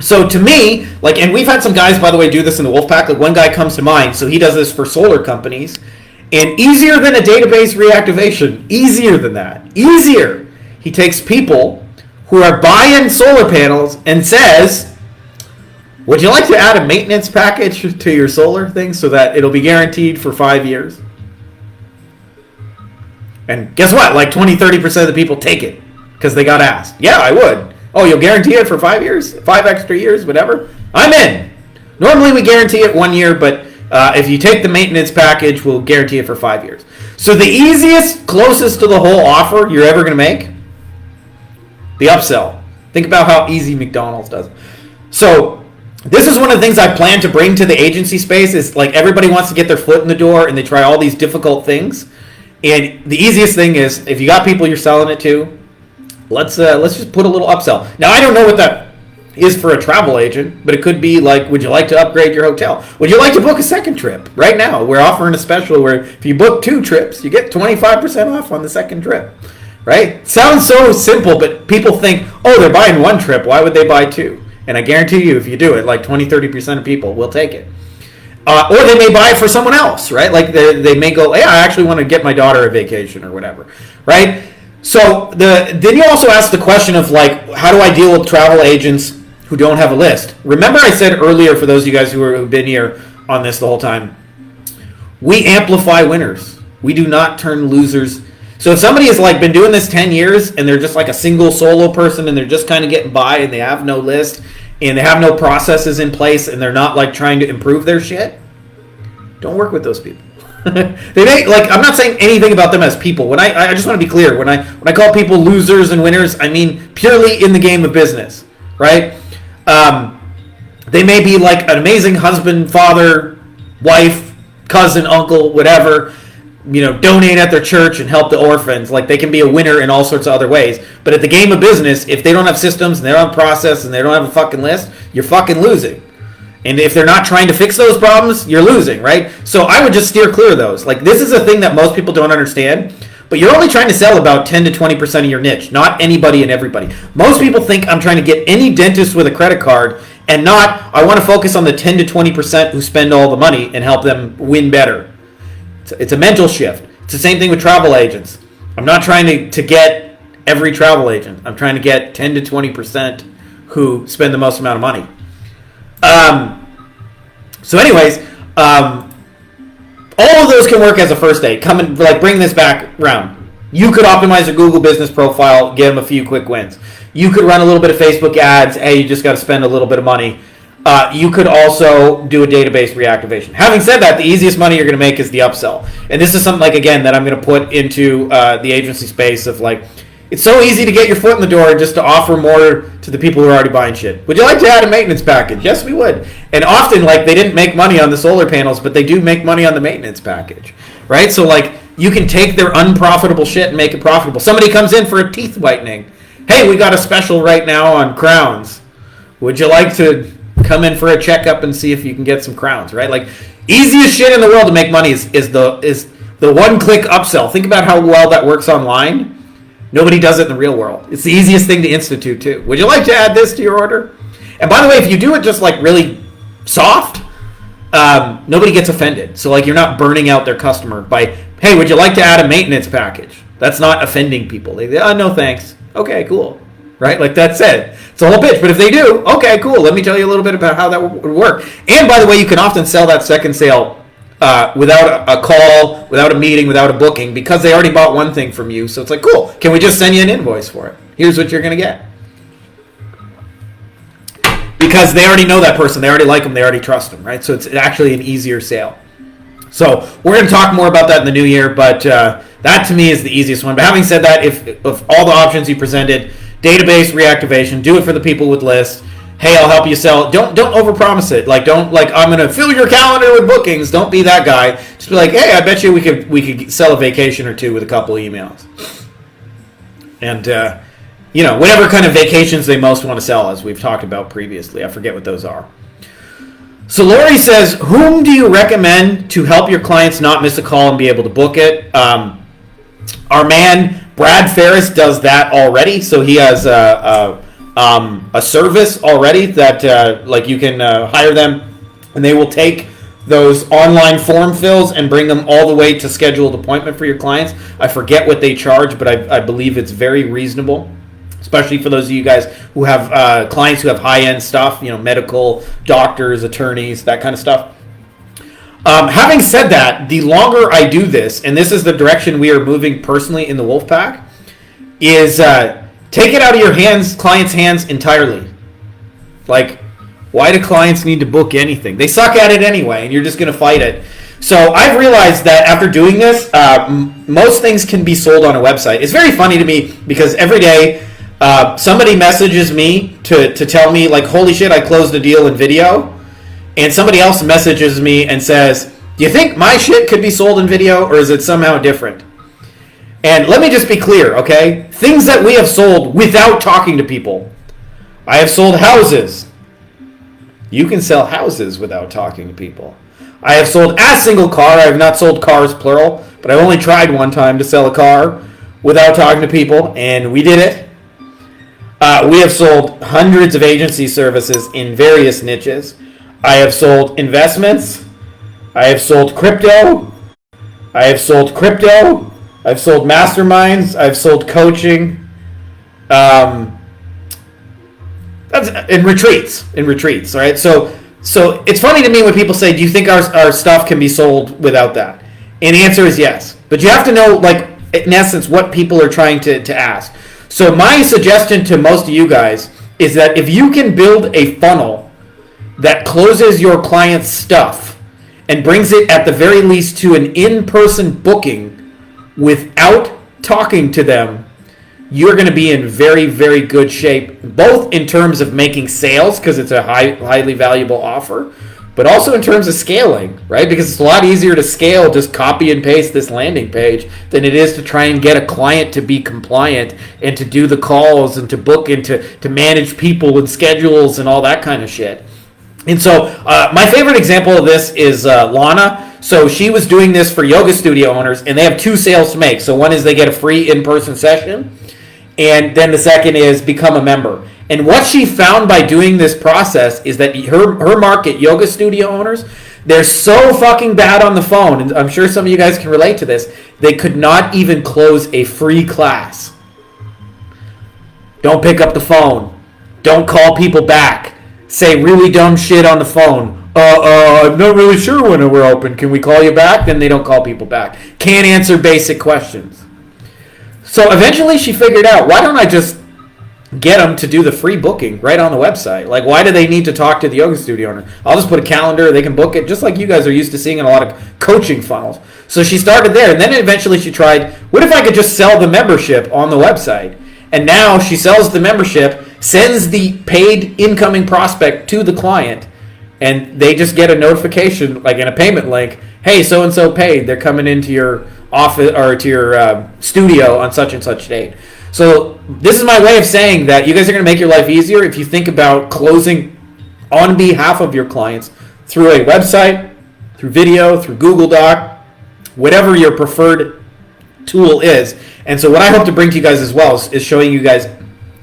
[SPEAKER 1] So to me, like, and we've had some guys, by the way, do this in the Wolfpack. Like, one guy comes to mind, so he does this for solar companies. And easier than a database reactivation, easier than that, easier. He takes people who are buying solar panels and says, would you like to add a maintenance package to your solar thing so that it'll be guaranteed for 5 years? And guess what? Like 20-30% of the people take it because they got asked. Yeah, I would. Oh, you'll guarantee it for 5 years? 5 extra years, whatever? I'm in. Normally we guarantee it 1 year, but if you take the maintenance package, we'll guarantee it for 5 years. So the easiest, closest to the whole offer you're ever going to make, the upsell. Think about how easy McDonald's does. So this is one of the things I plan to bring to the agency space is, like, everybody wants to get their foot in the door and they try all these difficult things. And the easiest thing is, if you got people you're selling it to, let's just put a little upsell. Now, I don't know what that is for a travel agent, but it could be like, would you like to upgrade your hotel? Would you like to book a second trip? Right now, we're offering a special where if you book 2 trips, you get 25% off on the second trip. Right? Sounds so simple, but people think, oh, they're buying 1 trip. Why would they buy 2? And I guarantee you, if you do it, like 20-30% of people will take it. Or they may buy it for someone else, right? Like they may go, hey, I actually want to get my daughter a vacation or whatever, right? So then you also ask the question of, like, how do I deal with travel agents who don't have a list? Remember I said earlier, for those of you guys who have been here on this the whole time, we amplify winners. We do not turn losers. So if somebody has, like, been doing this 10 years and they're just like a single solo person and they're just kind of getting by and they have no list and they have no processes in place and they're not, like, trying to improve their shit, don't work with those people. They may, like, I'm not saying anything about them as people. When I just want to be clear, when I call people losers and winners, I mean purely in the game of business, right? They may be like an amazing husband, father, wife, cousin, uncle, whatever, donate at their church and help the orphans. Like, they can be a winner in all sorts of other ways. But at the game of business, if they don't have systems and they don't have process and they don't have a fucking list, you're fucking losing. And if they're not trying to fix those problems, you're losing, right? So I would just steer clear of those. Like, this is a thing that most people don't understand. But you're only trying to sell about 10 to 20% of your niche, not anybody and everybody. Most people think I'm trying to get any dentist with a credit card, and not, I want to focus on the 10 to 20% who spend all the money and help them win better. It's a mental shift. It's the same thing with travel agents. I'm not trying to get every travel agent. I'm trying to get 10 to 20% who spend the most amount of money. So anyways, all of those can work as a first date. Come and bring this back around. You could optimize a Google business profile, give them a few quick wins. You could run a little bit of Facebook ads. Hey, you just got to spend a little bit of money. You could also do a database reactivation. Having said that, the easiest money you're going to make is the upsell. And this is something again, that I'm going to put into the agency space of it's so easy to get your foot in the door just to offer more to the people who are already buying shit. Would you like to add a maintenance package? Yes, we would. And often, they didn't make money on the solar panels, but they do make money on the maintenance package, right? So, you can take their unprofitable shit and make it profitable. Somebody comes in for a teeth whitening. Hey, we got a special right now on crowns. Would you like to come in for a checkup and see if you can get some crowns, right? Easiest shit in the world to make money is the one-click upsell. Think about how well that works online. Nobody does it in the real world. It's the easiest thing to institute, too. Would you like to add this to your order? And by the way, if you do it just really soft, nobody gets offended. So you're not burning out their customer by, hey, would you like to add a maintenance package? That's not offending people. They no thanks. Okay, cool. Right? That's it. It's a whole pitch. But if they do, okay, cool. Let me tell you a little bit about how that would work. And by the way, you can often sell that second sale without a call, without a meeting, without a booking, because they already bought one thing from you. So it's cool. Can we just send you an invoice for it? Here's what you're going to get. Because they already know that person. They already like them. They already trust them, right? So it's actually an easier sale. So we're going to talk more about that in the new year, but that to me is the easiest one. But having said that, if all the options you presented, database reactivation, do it for the people with lists. Hey, I'll help you sell. Don't overpromise it. Don't I'm going to fill your calendar with bookings. Don't be that guy. Just be hey, I bet you we could sell a vacation or two with a couple of emails. And whatever kind of vacations they most want to sell, as we've talked about previously. I forget what those are. So Lori says, whom do you recommend to help your clients not miss a call and be able to book it? Our man Brad Ferris does that already. So he has a service already that you can hire them, and they will take those online form fills and bring them all the way to scheduled appointment for your clients. I forget what they charge, but I believe it's very reasonable, especially for those of you guys who have clients who have high-end stuff, medical, doctors, attorneys, that kind of stuff. Having said that, the longer I do this, and this is the direction we are moving personally in the Wolfpack, is take it out of your clients' hands entirely. Why do clients need to book anything? They suck at it anyway, and you're just going to fight it. So I've realized that after doing this, most things can be sold on a website. It's very funny to me because every day somebody messages me to tell me, holy shit, I closed a deal in video. And somebody else messages me and says, do you think my shit could be sold in video, or is it somehow different? And let me just be clear, okay? Things that we have sold without talking to people. I have sold houses. You can sell houses without talking to people. I have sold a single car. I have not sold cars, plural, but I only tried one time to sell a car without talking to people, and we did it. We have sold hundreds of agency services in various niches. I have sold investments. I have sold crypto. I've sold masterminds. I've sold coaching. That's in retreats. All right. So it's funny to me when people say, "Do you think our stuff can be sold without that?" And the answer is yes. But you have to know, in essence, what people are trying to ask. So my suggestion to most of you guys is that if you can build a funnel that closes your client's stuff and brings it at the very least to an in-person booking without talking to them, you're going to be in very, very good shape, both in terms of making sales, because it's a highly valuable offer, but also in terms of scaling, right? Because it's a lot easier to scale, just copy and paste this landing page, than it is to try and get a client to be compliant and to do the calls and to book and to manage people and schedules and all that kind of shit. And so my favorite example of this is Lana. So she was doing this for yoga studio owners, and they have two sales to make. So one is they get a free in-person session, and then the second is become a member. And what she found by doing this process is that her market, yoga studio owners, they're so fucking bad on the phone, and I'm sure some of you guys can relate to this, they could not even close a free class. Don't pick up the phone. Don't call people back. Say really dumb shit on the phone. I'm not really sure when we're open. Can we call you back? Then they don't call people back. Can't answer basic questions. So eventually she figured out, why don't I just get them to do the free booking right on the website? Like, why do they need to talk to the yoga studio owner? I'll just put a calendar, they can book it, just like you guys are used to seeing in a lot of coaching funnels. So she started there, and then eventually she tried, what if I could just sell the membership on the website? And now she sells the membership, sends the paid incoming prospect to the client, and they just get a notification, like in a payment link, hey, so-and-so paid, they're coming into your office or to your studio on such and such date. So this is my way of saying that you guys are going to make your life easier if you think about closing on behalf of your clients through a website, through video, through Google Doc, whatever your preferred tool is. And so what I hope to bring to you guys as well is showing you guys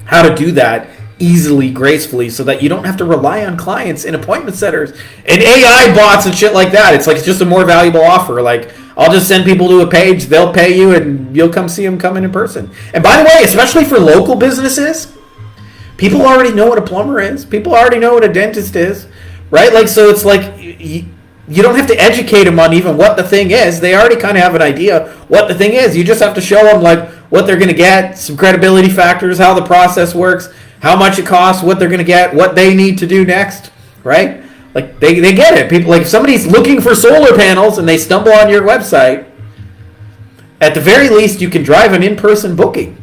[SPEAKER 1] how to do that easily, gracefully, so that you don't have to rely on clients and appointment setters and AI bots and shit like that. It's like, it's just a more valuable offer. Like, I'll just send people to a page, they'll pay you, and you'll come see them coming in person. And by the way, especially for local businesses, people already know what a plumber is. People already know what a dentist is, right? Like, so it's like you don't have to educate them on even what the thing is. They already kind of have an idea what the thing is. You just have to show them like what they're going to get, some credibility factors, how the process works, how much it costs, what they're going to get, what they need to do next, right? Like, they get it. People, like, if somebody's looking for solar panels and they stumble on your website, at the very least, you can drive an in-person booking.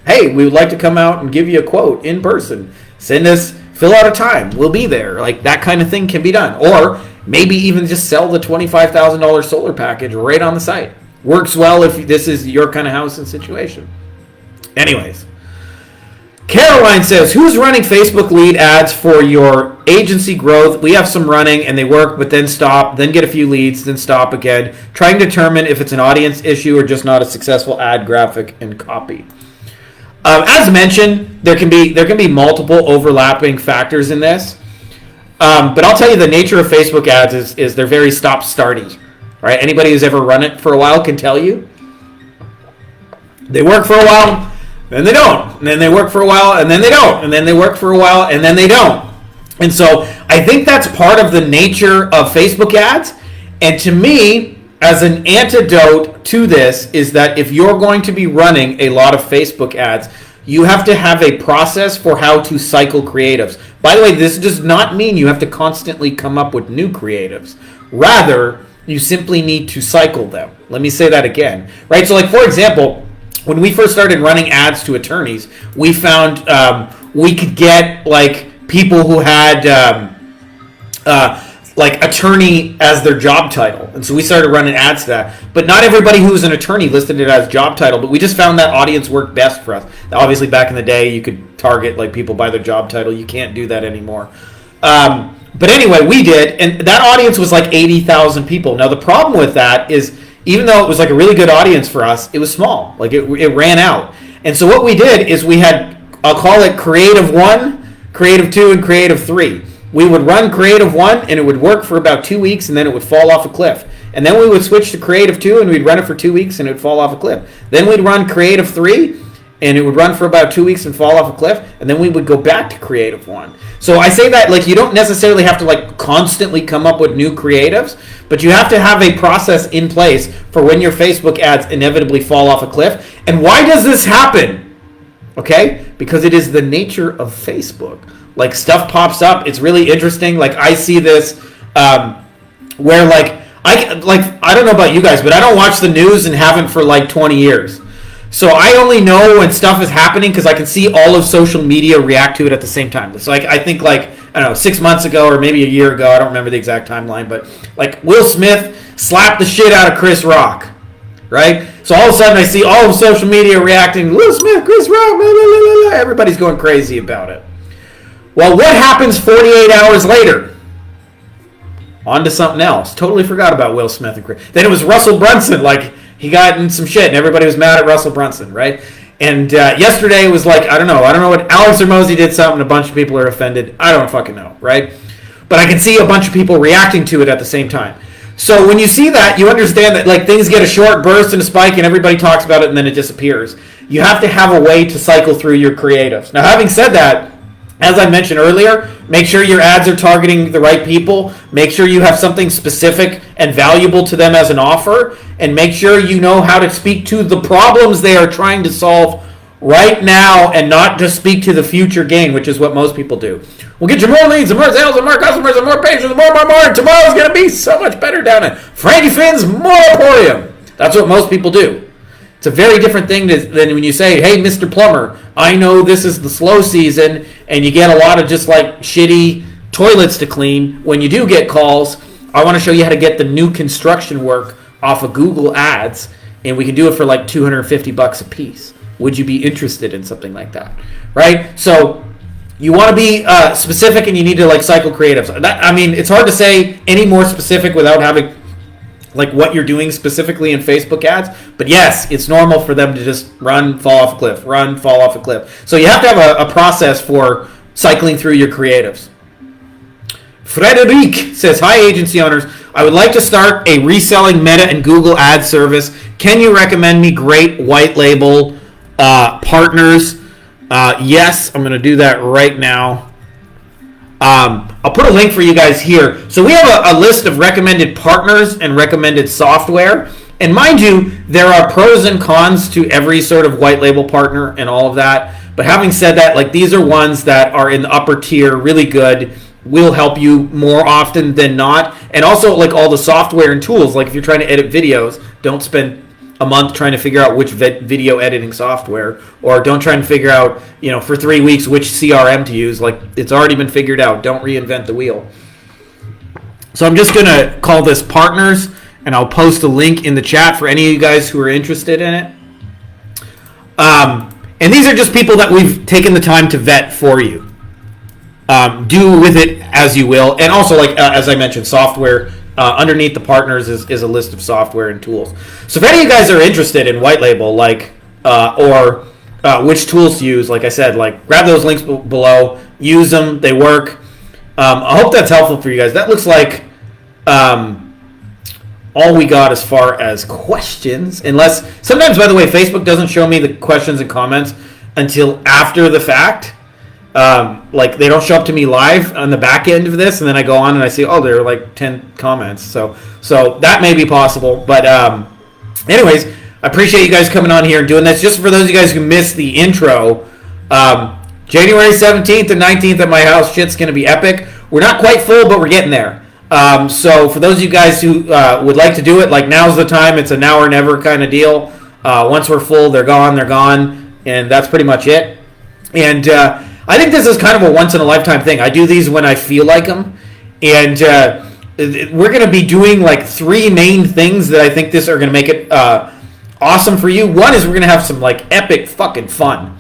[SPEAKER 1] Hey, we would like to come out and give you a quote in person. Send us, fill out a time. We'll be there. Like, that kind of thing can be done. Or maybe even just sell the $25,000 solar package right on the site. Works well if this is your kind of house and situation. Anyways. Caroline says, who's running Facebook lead ads for your agency growth? We have some running and they work, but then stop, then get a few leads, then stop again. Trying to determine if it's an audience issue or just not a successful ad graphic and copy. As mentioned, there can be multiple overlapping factors in this. But I'll tell you, the nature of Facebook ads is they're very stop-starty. Right? Anybody who's ever run it for a while can tell you. They work for a while, then they don't. And then they work for a while, and then they don't. And then they work for a while, and then they don't. And so I think that's part of the nature of Facebook ads. And to me, as an antidote to this, is that if you're going to be running a lot of Facebook ads, you have to have a process for how to cycle creatives. By the way, this does not mean you have to constantly come up with new creatives. Rather, you simply need to cycle them. Let me say that again. Right? So, like, for example, when we first started running ads to attorneys, we found we could get like people who had like attorney as their job title, and so we started running ads to that. But not everybody who was an attorney listed it as job title. But we just found that audience worked best for us. Obviously, back in the day, you could target like people by their job title. You can't do that anymore. But anyway, we did, and that audience was like 80,000 people. Now the problem with that is, even though it was like a really good audience for us, it was small. Like it ran out. And so what we did is we had, I'll call it Creative 1, Creative 2, and Creative 3. We would run Creative 1 and it would work for about 2 weeks and then it would fall off a cliff. And then we would switch to Creative 2 and we'd run it for 2 weeks and it would fall off a cliff. Then we'd run Creative 3 and it would run for about 2 weeks and fall off a cliff. And then we would go back to Creative 1. So I say that like you don't necessarily have to like constantly come up with new creatives, but you have to have a process in place for when your Facebook ads inevitably fall off a cliff. And why does this happen? Okay? Because it is the nature of Facebook. Like stuff pops up. It's really interesting. Like I see this where I don't know about you guys, but I don't watch the news and haven't for like 20 years. So I only know when stuff is happening because I can see all of social media react to it at the same time. So I think like, I don't know, 6 months ago or maybe a year ago, I don't remember the exact timeline, but like Will Smith slapped the shit out of Chris Rock, right? So all of a sudden I see all of social media reacting, Will Smith, Chris Rock, blah, blah, blah, blah. Everybody's going crazy about it. Well, what happens 48 hours later? On to something else. Totally forgot about Will Smith and Chris. Then it was Russell Brunson, like he got in some shit and everybody was mad at Russell Brunson, right? And yesterday it was like, I don't know what, Alex Hormozy did something, a bunch of people are offended. I don't fucking know, right? But I can see a bunch of people reacting to it at the same time. So when you see that, you understand that like things get a short burst and a spike and everybody talks about it and then it disappears. You have to have a way to cycle through your creatives. Now, having said that, as I mentioned earlier, make sure your ads are targeting the right people. Make sure you have something specific and valuable to them as an offer. And make sure you know how to speak to the problems they are trying to solve right now and not just speak to the future gain, which is what most people do. We'll get you more leads and more sales and more customers and more pages and more. And tomorrow's going to be so much better down at Frankie Fihn's Emporium. That's what most people do. It's a very different thing than when you say, hey, Mr. Plumber, I know this is the slow season and you get a lot of just like shitty toilets to clean. When you do get calls, I want to show you how to get the new construction work off of Google Ads, and we can do it for like $250 a piece. Would you be interested in something like that? Right? So you want to be specific, and you need to like cycle creatives. It's hard to say any more specific without having like what you're doing specifically in Facebook ads. But yes, it's normal for them to just run, fall off a cliff, run, fall off a cliff. So you have to have a process for cycling through your creatives. Frederic says, hi, agency owners. I would like to start a reselling Meta and Google ad service. Can you recommend me great white label partners? Yes, I'm going to do that right now. I'll put a link for you guys here. So we have a list of recommended partners and recommended software. And mind you, there are pros and cons to every sort of white label partner and all of that. But having said that, like these are ones that are in the upper tier, really good, will help you more often than not. And also like all the software and tools, like if you're trying to edit videos, don't spend a month trying to figure out which video editing software, or don't try and figure out, for 3 weeks which CRM to use. Like it's already been figured out. Don't reinvent the wheel. So I'm just going to call this partners, and I'll post a link in the chat for any of you guys who are interested in it. And these are just people that we've taken the time to vet for you. Do with it as you will. And also, like as I mentioned, software. Underneath the partners is a list of software and tools. So if any of you guys are interested in white label, or which tools to use, like I said, like grab those links below, use them, they work. I hope that's helpful for you guys. That looks like all we got as far as questions. Unless, sometimes, by the way, Facebook doesn't show me the questions and comments until after the fact. Like they don't show up to me live on the back end of this, and then I go on and I see, oh, there are like 10 comments. So that may be possible. But anyways, I appreciate you guys coming on here and doing this. Just for those of you guys who missed the intro, January 17th and 19th at my house, shit's going to be epic. We're not quite full, but we're getting there. So for those of you guys who would like to do it, like now's the time. It's a now or never kind of deal. Once we're full, they're gone, and that's pretty much it. And I think this is kind of a once-in-a-lifetime thing. I do these when I feel like them. And we're going to be doing like 3 main things that I think this are going to make it awesome for you. One is we're going to have some like epic fucking fun.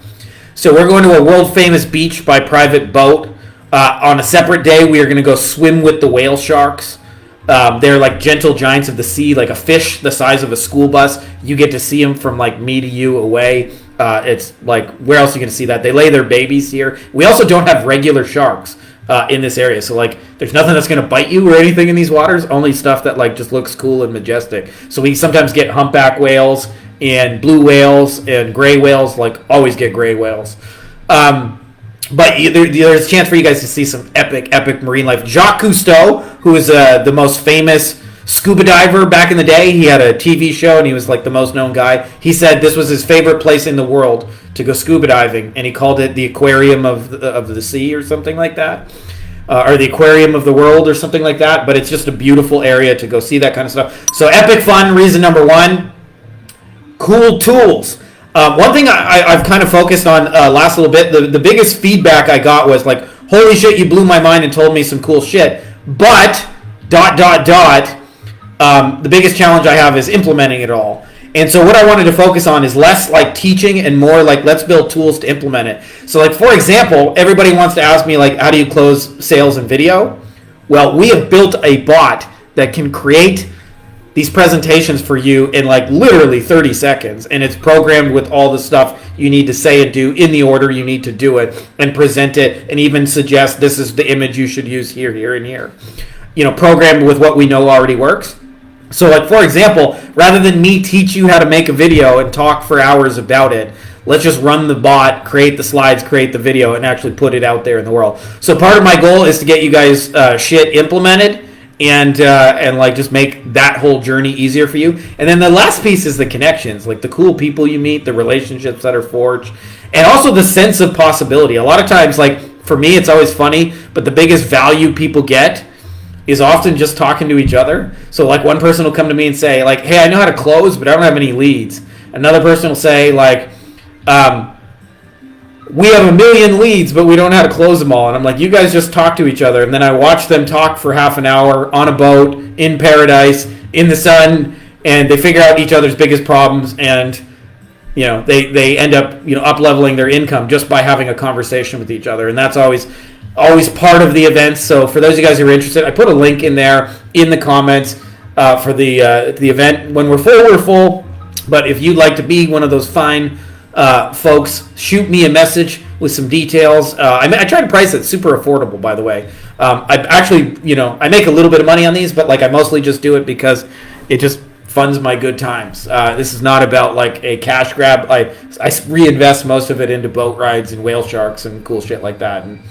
[SPEAKER 1] So we're going to a world-famous beach by private boat. On a separate day, we are going to go swim with the whale sharks. They're like gentle giants of the sea, like a fish the size of a school bus. You get to see them from like me to you away. It's like, where else are you going to see that? They lay their babies here. We also don't have regular sharks in this area. So like there's nothing that's going to bite you or anything in these waters. Only stuff that like just looks cool and majestic. So we sometimes get humpback whales and blue whales and gray whales, like always get gray whales. But there's a chance for you guys to see some epic marine life. Jacques Cousteau, who is the most famous scuba diver back in the day, he had a TV show and he was like the most known guy. He said this was his favorite place in the world to go scuba diving, and he called it the aquarium of the sea or something like that, or the aquarium of the world or something like that. But it's just a beautiful area to go see that kind of stuff. So epic fun, reason number 1. Cool tools. One thing I've kind of focused on last little bit, the biggest feedback I got was like, holy shit, you blew my mind and told me some cool shit. But, the biggest challenge I have is implementing it all. And so what I wanted to focus on is less like teaching and more like let's build tools to implement it. So like, for example, everybody wants to ask me like, how do you close sales in video? Well, we have built a bot that can create these presentations for you in like literally 30 seconds, and it's programmed with all the stuff you need to say and do in the order you need to do it, and present it, and even suggest this is the image you should use here, here, and here. You know, programmed with what we know already works. So like, for example, rather than me teach you how to make a video and talk for hours about it, let's just run the bot, create the slides, create the video, and actually put it out there in the world. So part of my goal is to get you guys shit implemented, and like just make that whole journey easier for you. And then the last piece is the connections, like the cool people you meet, the relationships that are forged, and also the sense of possibility. A lot of times, like for me, it's always funny, but the biggest value people get is often just talking to each other. So like one person will come to me and say like, hey, I know how to close, but I don't have any leads. Another person will say like, we have 1 million leads, but we don't know how to close them all. And I'm like, you guys just talk to each other. And then I watch them talk for half an hour on a boat, in paradise, in the sun, and they figure out each other's biggest problems, and you know, they end up, you know, up leveling their income just by having a conversation with each other. And that's always part of the event. So for those of you guys who are interested, I put a link in there in the comments for the event. When we're full, we're full. But if you'd like to be one of those fine folks, shoot me a message with some details. I try to price it super affordable, by the way. I actually, you know, I make a little bit of money on these, but like I mostly just do it because it just funds my good times. This is not about like a cash grab. I reinvest most of it into boat rides and whale sharks and cool shit like that, and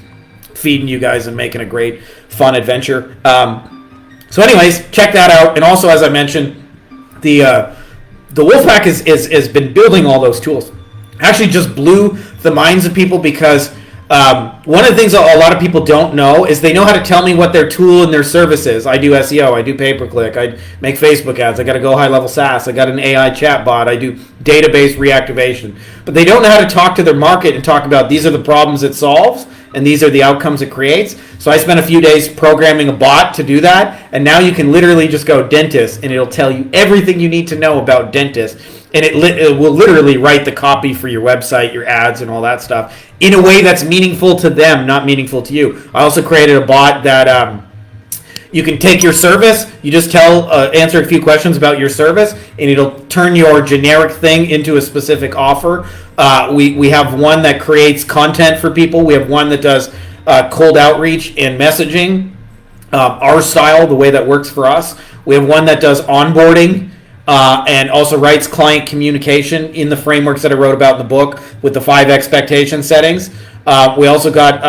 [SPEAKER 1] feeding you guys and making a great fun adventure. So anyways, check that out. And also, as I mentioned, the Wolfpack has been building all those tools. Actually just blew the minds of people because one of the things a lot of people don't know is they know how to tell me what their tool and their service is. I do SEO, I do pay-per-click, I make Facebook ads, I got to go high-level SaaS, I got an AI chatbot, I do database reactivation. But they don't know how to talk to their market and talk about these are the problems it solves and these are the outcomes it creates. So I spent a few days programming a bot to do that, and now you can literally just go dentist and it'll tell you everything you need to know about dentist. And it will literally write the copy for your website, your ads, and all that stuff in a way that's meaningful to them, not meaningful to you. I also created a bot that you can take your service, you just answer a few questions about your service, and it'll turn your generic thing into a specific offer. We have one that creates content for people. We have one that does cold outreach and messaging, our style, the way that works for us. We have one that does onboarding, and also writes client communication in the frameworks that I wrote about in the book with the 5 expectation settings. We also got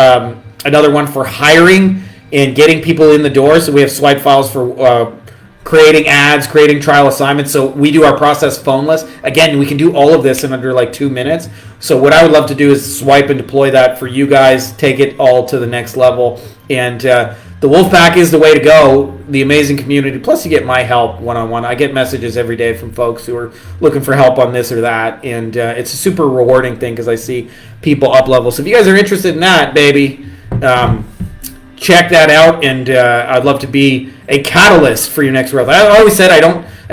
[SPEAKER 1] another one for hiring and getting people in the door. So we have swipe files for creating ads, creating trial assignments. So we do our process phoneless. Again, we can do all of this in under like 2 minutes. So what I would love to do is swipe and deploy that for you guys, take it all to the next level. And the Wolfpack is the way to go, the amazing community. Plus, you get my help one-on-one. I get messages every day from folks who are looking for help on this or that. And it's a super rewarding thing because I see people up level. So if you guys are interested in that, baby, check that out. And I'd love to be a catalyst for your next growth. I always said I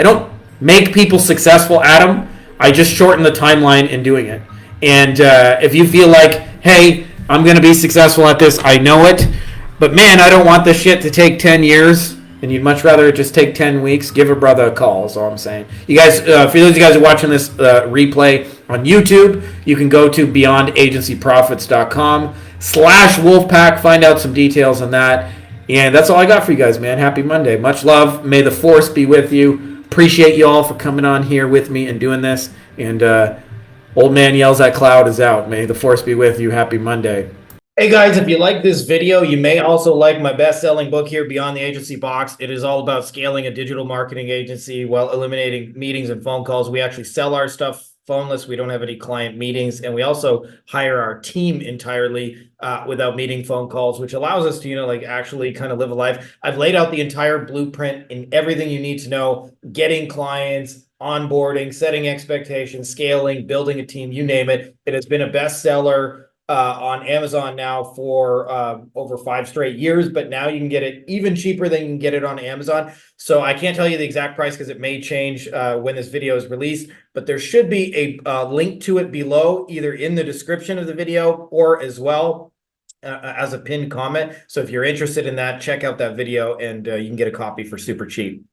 [SPEAKER 1] don't make people successful, Adam. I just shorten the timeline in doing it. And if you feel like, hey, I'm going to be successful at this, I know it, but man, I don't want this shit to take 10 years, and you'd much rather it just take 10 weeks, give a brother a call is all I'm saying. You guys, for those of you guys who are watching this replay on YouTube, you can go to beyondagencyprofits.com/Wolfpack, find out some details on that. And that's all I got for you guys, man. Happy Monday. Much love. May the force be with you. Appreciate you all for coming on here with me and doing this. And Old Man Yells at Cloud is out. May the force be with you. Happy Monday. Hey guys, if you like this video, you may also like my best-selling book here, Beyond the Agency Box. It is all about scaling a digital marketing agency while eliminating meetings and phone calls. We actually sell our stuff phoneless. We don't have any client meetings, and we also hire our team entirely without meeting phone calls, which allows us to, you know, like actually kind of live a life. I've laid out the entire blueprint and everything you need to know, getting clients,
[SPEAKER 2] onboarding, setting expectations, scaling, building a team, you name it. It has been a bestseller on Amazon now for over 5 straight years, but now you can get it even cheaper than you can get it on Amazon. So I can't tell you the exact price because it may change when this video is released, but there should be a link to it below, either in the description of the video or as well as a pinned comment. So if you're interested in that, check out that video and you can get a copy for super cheap.